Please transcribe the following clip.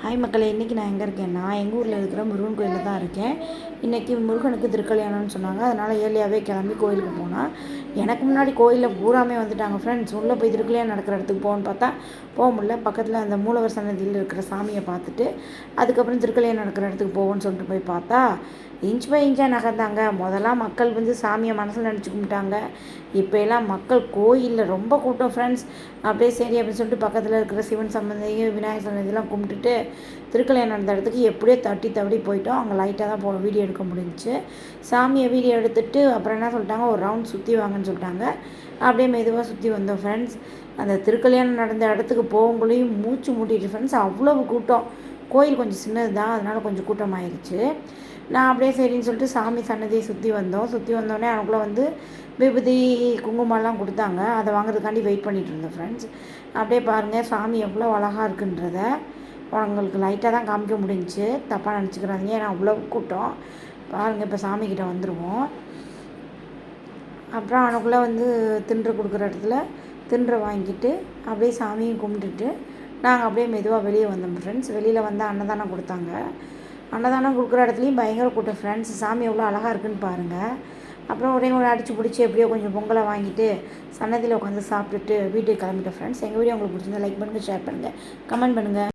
Hi மக்களே, இன்றைக்கி நான் எங்கே இருக்கேன்னா எங்கள் ஊரில் இருக்கிற முருகன் கோயிலில் தான் இருக்கேன். இன்றைக்கி முருகனுக்கு திருக்கல்யாணம்னு சொன்னாங்க. அதனால் ஏர்லியாகவே கிளம்பி கோயிலுக்கு போனால் எனக்கு முன்னாடி கோயிலில் பூராமே வந்துட்டாங்க ஃப்ரெண்ட்ஸ். உள்ளே போய் திருக்கல்யாணம் நடக்கிற இடத்துக்கு போகணுன்னு பார்த்தா போக முடியல. பக்கத்தில் அந்த மூலவர் சன்னதியில் இருக்கிற சாமியை பார்த்துட்டு அதுக்கப்புறம் திருக்கல்யாணம் நடக்கிற இடத்துக்கு போவோன்னு சொல்லிட்டு போய் பார்த்தா இன்ச் பை இன்ச்சாக நகர்ந்தாங்க. முதலாம் மக்கள் வந்து சாமியை மனசில் நினச்சி கும்பிட்டாங்க. இப்போ எல்லாம் மக்கள் கோயிலில் ரொம்ப கூட்டம் ஃப்ரெண்ட்ஸ். அப்படியே சரி அப்படின்னு சொல்லிட்டு பக்கத்தில் இருக்கிற சிவன் சன்னதியும் விநாயகர் சன்னதியெல்லாம் கும்பிட்டுட்டு திருக்கல்யாணம் நடந்த இடத்துக்கு எப்படியோ தட்டி தவடி போயிட்டோம். அங்கே லைட்டாக தான் வீடியோ எடுக்க முடிஞ்சிச்சு. சாமியை வீடியோ எடுத்துகிட்டு அப்புறம் என்ன சொல்லிட்டாங்க, ஒரு ரவுண்ட் சுற்றி வாங்கன்னு சொல்லிட்டாங்க. அப்படியே மெதுவாக சுற்றி வந்தோம் ஃப்ரெண்ட்ஸ். அந்த திருக்கல்யாணம் நடந்த இடத்துக்கு போகக்குள்ளேயும் மூச்சு மூட்டிட்டு ஃப்ரெண்ட்ஸ், அவ்வளவு கூட்டம். கோயில் கொஞ்சம் சின்னது தான், அதனால் கொஞ்சம் கூட்டமாயிருச்சு. நான் அப்படியே சரின்னு சொல்லிட்டு சாமி சன்னதியை சுற்றி வந்தோடனே அவங்களுக்குள்ள வந்து விபூதி குங்குமம்லாம் கொடுத்தாங்க. அதை வாங்குறதுக்காண்டி வெயிட் பண்ணிகிட்டு இருந்தோம் ஃப்ரெண்ட்ஸ். அப்படியே பாருங்கள் சாமி எவ்வளோ அழகாக இருக்குன்றத உங்களுக்கு லைட்டாக தான் காமிக்க முடிஞ்சிச்சு, தப்பாக நினச்சிக்கிறாதீங்க. ஏன்னா அவ்வளோ கூட்டம். பாருங்கள், இப்போ சாமிக்கிட்ட வந்துடுவோம். அப்புறம் அவனுக்குள்ளே வந்து தின்று கொடுக்குற இடத்துல தின்று வாங்கிட்டு அப்படியே சாமியும் கும்பிட்டுட்டு நாங்கள் அப்படியே மெதுவாக வெளியே வந்தோம் ஃப்ரெண்ட்ஸ். வெளியில் வந்து அன்னதானம் கொடுத்தாங்க. அன்னதானம் கொடுக்குற இடத்துலையும் பயங்கர கூட்டம் ஃப்ரெண்ட்ஸ். சாமி எவ்வளோ அழகாக இருக்குன்னு பாருங்கள். அப்புறம் ஒரே அடித்து பிடிச்சி எப்படியோ கொஞ்சம் பொங்கலை வாங்கிட்டு சன்னதியில் உட்காந்து சாப்பிட்டுட்டு வீட்டுக்கு கிளம்பிட்டோம் ஃப்ரெண்ட்ஸ். எங்கள் வீடியோ உங்களுக்கு பிடிச்சிருந்தா லைக் பண்ணுங்கள், ஷேர் பண்ணுங்கள், கமெண்ட் பண்ணுங்கள்.